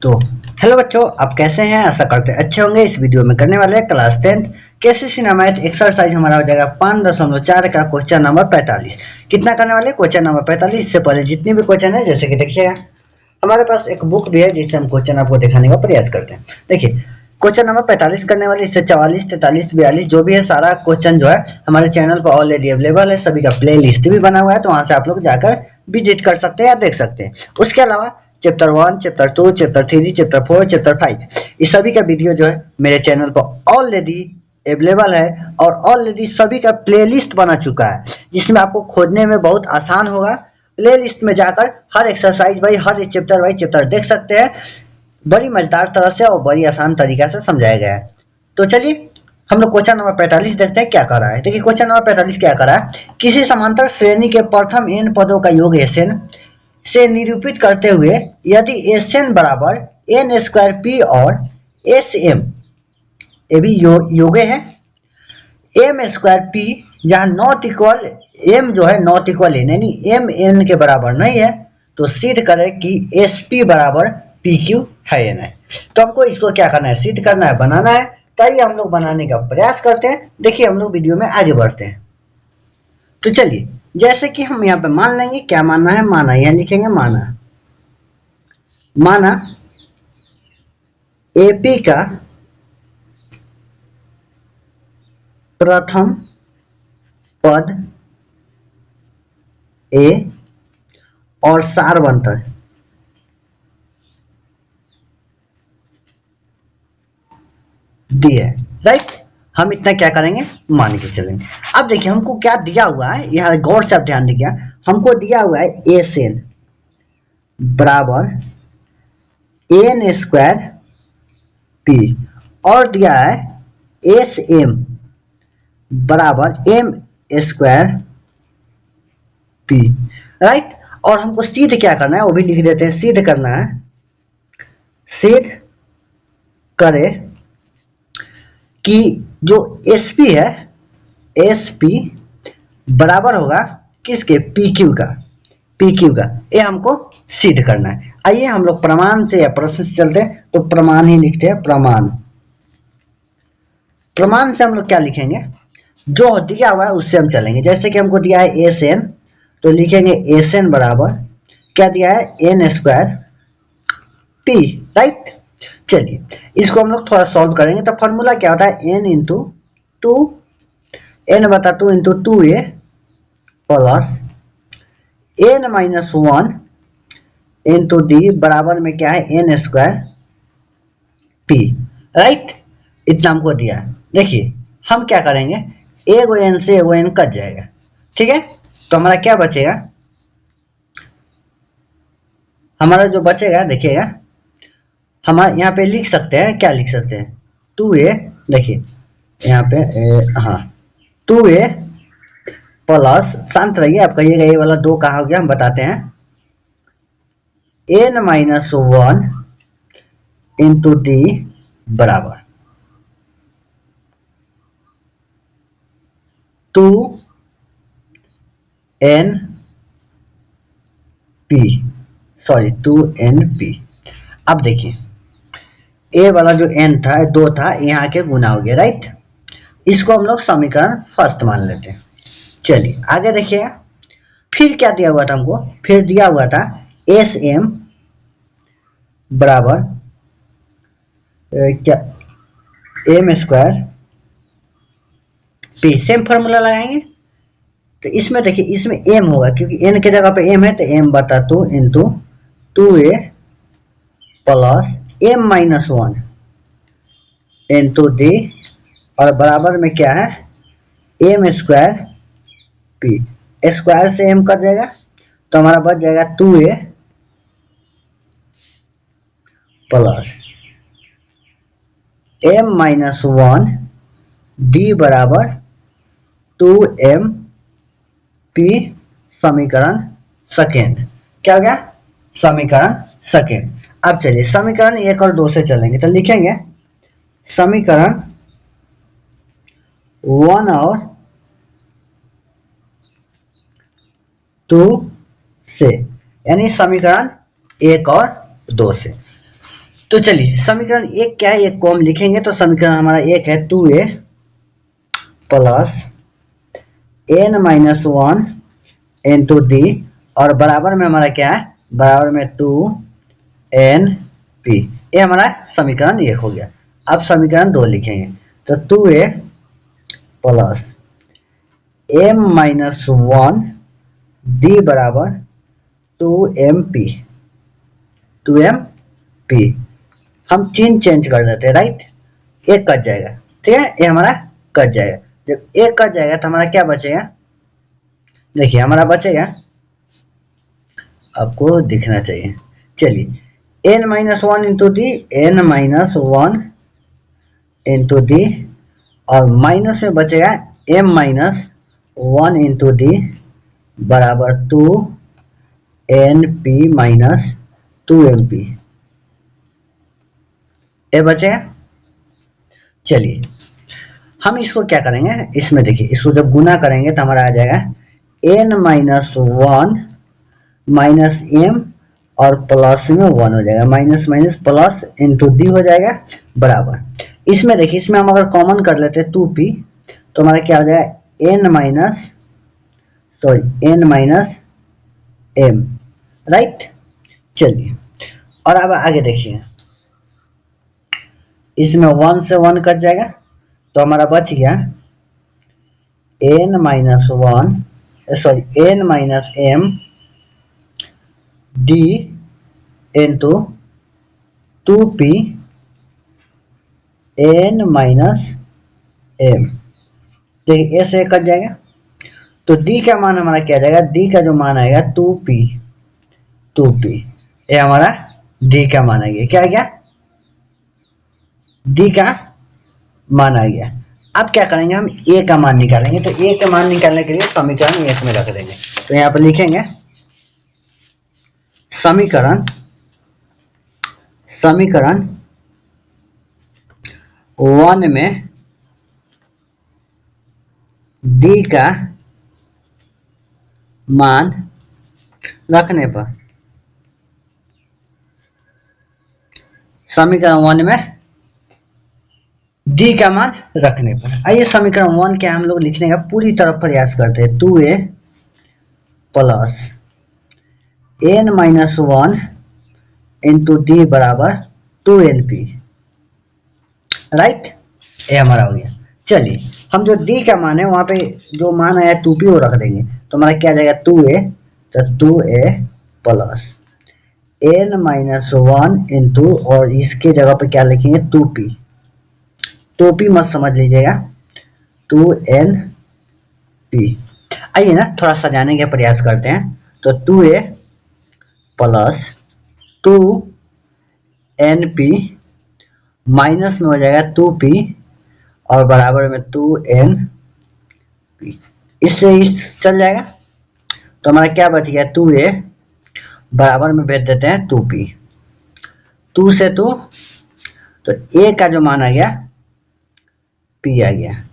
तो हेलो बच्चों, आप कैसे हैं? आशा करते हैं अच्छे होंगे। इस वीडियो में करने वाले हैं क्लास 10 केसीसी नामायत एक्सरसाइज। हमारा हो जाएगा 5.4 का क्वेश्चन नंबर 45। कितना करने वाले? Question number 45। इससे पहले जितनी भी क्वेश्चन है, जैसे कि देखिएगा, हमारे पास एक बुक भी है जिससे हम क्वेश्चन आपको दिखाने का प्रयास करते हैं। देखिए, क्वेश्चन नंबर 45 करने वाले, इससे 44, 43, 42 जो भी है सारा क्वेश्चन जो है हमारे चैनल पर ऑलरेडी अवेलेबल है। सभी का प्ले लिस्ट भी बना हुआ है, तो वहां से आप लोग जाकर विजिट कर सकते हैं या देख सकते हैं। उसके अलावा chapter 1, chapter 2, chapter 3, chapter 4, chapter 5 इस सभी का वीडियो जो है मेरे चैनल पर ऑलरेडी अवेलेबल है और ऑलरेडी सभी का प्लेलिस्ट बना चुका है, जिसमें आपको खोजने में बहुत आसान होगा। प्ले लिस्ट में जाकर हर एक्सरसाइज वाइज, हर वाइज चैप्टर देख सकते हैं। बड़ी मजेदार तरह से और बड़ी आसान तरीका से समझाया गया है। तो चलिए हम लोग क्वेश्चन नंबर 45 देखते हैं क्या कर रहा है। देखिए, क्वेश्चन नंबर 45 क्या कर रहा है। किसी समांतर श्रेणी के प्रथम n पदों का योग Sn से निरूपित करते हुए यदि Sn बराबर n स्क्वायर p और Sm, ये भी योगे है, m स्क्वायर p जहां नॉट इक्वल m जो है नॉट इक्वल n, यानी m n के बराबर नहीं है, तो सिद्ध करें कि sp बराबर pq है या नहीं। तो हमको इसको क्या करना है? सिद्ध करना है, बनाना है। तो आइए हम लोग बनाने का प्रयास करते हैं। देखिए, हम लोग वीडियो में आगे बढ़ते हैं। तो चलिए, जैसे कि हम यहाँ पे मान लेंगे, क्या मानना है? माना, यह लिखेंगे माना। माना एपी का प्रथम पद ए और सारवंतर डी है, राइट। हम इतना क्या करेंगे? मान के चलेंगे। अब देखिए, हमको क्या दिया हुआ है, यहाँ गौर से आप ध्यान दीजिए। हमको दिया हुआ है Sn बराबर n स्क्वायर p और दिया है Sm बराबर m स्क्वायर p, राइट। और हमको सिद्ध क्या करना है, वो भी लिख देते हैं। सिद्ध करना है, सिद्ध करे कि जो sp है, sp बराबर होगा किसके? pq का, pq का। ये हमको सिद्ध करना है। आइए हम लोग प्रमाण से या प्रश्न से चलते हैं, तो प्रमाण ही लिखते हैं। प्रमाण, प्रमाण से हम लोग क्या लिखेंगे? जो दिया हुआ है उससे हम चलेंगे। जैसे कि हमको दिया है Sn, तो लिखेंगे Sn बराबर क्या दिया है? n square p, right. चलिए, इसको हम लोग थोड़ा सॉल्व करेंगे। तो फॉर्मूला क्या होता है? n इंटू टू, n बता two into two A plus n minus one into D बराबर में क्या है? n square p, right. इतना हमको दिया। देखिए, हम क्या करेंगे? एगो n से एगो n कट जाएगा, ठीक है। तो हमारा क्या बचेगा? हमारा जो बचेगा, देखिएगा, हमारे यहाँ पे लिख सकते हैं, क्या लिख सकते हैं? 2a, देखिए यहाँ पे हाँ, 2a प्लस, शांत रहिए, आप कहिएगा ये वाला दो कहाँ हो गया, हम बताते हैं। n minus one into D बराबर 2n p, सॉरी 2np। अब देखिए, ए वाला जो n था, दो था, यहाँ के गुना हो गया, राइट। इसको हम लोग समीकरण फर्स्ट मान लेते हैं। चलिए आगे देखिएगा, फिर क्या दिया हुआ था हमको? फिर दिया हुआ था Sm बराबर क्या? m square p। Same formula लगाएंगे। तो इसमें देखिए, इसमें m होगा क्योंकि n के जगह पे m है, तो m बता two into 2a plus m minus one into D और बराबर में क्या है? m square p। स्क्वायर से m कर जाएगा, तो हमारा बच जाएगा 2a plus m minus one D बराबर 2m p समीकरण सेकेंड। क्या हो गया? समीकरण सेकेंड। अब चलिए समीकरण एक और दो से चलेंगे। तो लिखेंगे समीकरण वन और टू से, यानी समीकरण एक और दो से। तो चलिए समीकरण एक क्या है, एक को हम लिखेंगे। तो समीकरण हमारा एक है 2a plus n minus 1 into D, और बराबर में हमारा क्या है, बराबर में 2np। ये हमारा समीकरण एक हो गया। अब समीकरण दो लिखेंगे। तो 2a plus m minus 1 D बराबर 2mp। 2mp हम चिन्ह चेंज कर देते हैं, राइट। एक कट जाएगा, ठीक है, ये हमारा कट जाएगा। जब एक कट जाएगा तो हमारा क्या बचेगा, देखिए हमारा बचेगा, आपको दिखना चाहिए। चलिए n minus 1 into D, n minus 1 into D, और माइनस में बचेगा m माइनस 1 इंटू डी बराबर 2np माइनस 2mp। ये बचेगा। चलिए हम इसको क्या करेंगे, इसमें देखिए, इसको जब गुना करेंगे तो हमारा आ जाएगा n माइनस 1 माइनस m और प्लस में 1 हो जाएगा, minus minus plus into D हो जाएगा बराबर। इसमें देखिए, इसमें हम अगर कॉमन कर लेते हैं 2p तो हमारा क्या हो जाएगा n माइनस m, राइट। चलिए और अब आगे देखिए, इसमें 1 से 1 कट जाएगा तो हमारा बच गया n minus m d into 2p n minus m। देखिए ऐसे कट जाएगा तो d का मान हमारा क्या जाएगा, d का जो मान आएगा 2p। ये हमारा d का मान आ गया। क्या आ गया, d का मान आ गया। अब क्या करेंगे, हम a का मान निकालेंगे। तो a का मान निकालने के लिए समीकरण एक में रख देंगे। तो यहाँ पर लिखेंगे समीकरण 1 में d का मान रखने पर, समीकरण 1 में d का मान रखने पर, आइए समीकरण 1 क्या हम लोग लिखने का पूरी तरफ प्रयास करते हैं। 2a plus n minus 1 into D बराबर 2np, राइट। ये हमारा हो गया। चलिए हम जो d का मान है वहां पे जो मान आया 2p वो रख देंगे। तो हमारा क्या जाएगा 2a, तो 2a plus n minus 1 into, और इसके जगह पे क्या लिखेंगे 2p। 2p मत समझ लीजिएगा, 2np। आइए ना थोड़ा सजाने का प्रयास करते हैं। तो 2a प्लस 2np माइनस में हो जाएगा 2p और बराबर में 2np। इससे इस चल जाएगा तो हमारा क्या बच गया 2a बराबर में भेज देते हैं 2p। 2 से 2 तो a का जो मान आ गया p आ गया।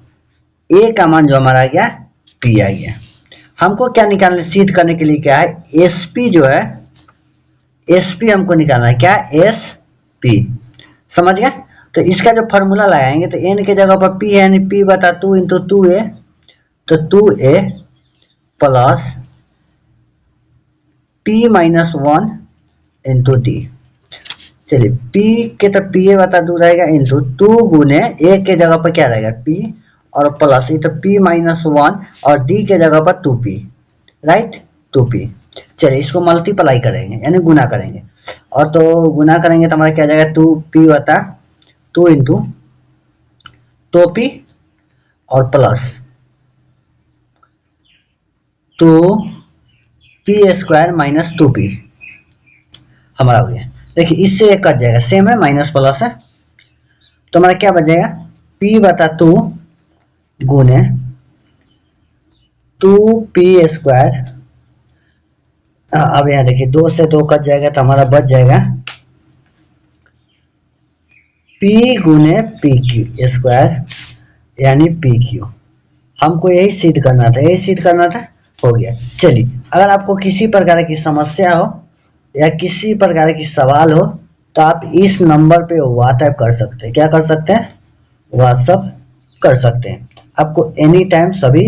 a का मान जो हमारा आ गया p आ गया। हमको क्या निकालने, सिद्ध करने के लिए क्या है, sp जो है, sp हमको निकालना है। क्या, sp, समझ गया। तो इसका जो फॉर्मूला लगाएंगे तो n के जगह पर p है, यानी p बटा 2 इंटू 2a, तो 2a plus p minus 1 into D. चलिए p के तो pa बता 2 रहेगा इंटू 2 गुने a के जगह पर क्या रहेगा p और प्लस ये तो p माइनस 1 और d के जगह पर 2p, राइट, 2p। चलिए इसको मल्टीप्लाई करेंगे यानी गुना करेंगे, और तो गुना करेंगे तो हमारा क्या जाएगा 2p बता 2 इंटू 2p और plus 2p square minus 2p हमारा हो गया। देखिए इससे एक कट जाएगा, सेम है, माइनस प्लस है, तो हमारा क्या बचेगा p बता 2 गुने 2p स्क्वायर। अब यहाँ देखिए 2 से 2 कट जाएगा तो हमारा बच जाएगा p गुने पी क्यू स्क्वायर यानी पी क्यू। हमको यही सिद्ध करना था, यही सिद्ध करना था, हो गया। चलिए अगर आपको किसी प्रकार की समस्या हो या किसी प्रकार की सवाल हो तो आप इस नंबर पे व्हाट्सएप कर सकते हैं। क्या कर सकते हैं? व्हाट्सएप कर सकते हैं। आपको एनी टाइम सभी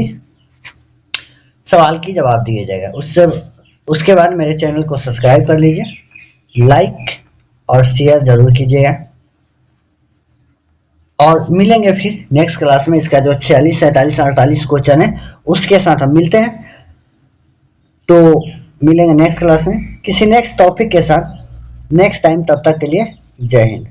सवाल की जवाब दिए जाएगा। उसके बाद मेरे चैनल को सब्सक्राइब कर लीजिए, लाइक और शेयर जरूर कीजिएगा। और मिलेंगे फिर नेक्स्ट क्लास में। इसका जो 46, 47, 48 क्वेश्चन है उसके साथ हम मिलते हैं। तो मिलेंगे नेक्स्ट क्लास में किसी नेक्स्ट टॉपिक के साथ नेक्स्ट टाइम। तब तक के लिए जय हिंद।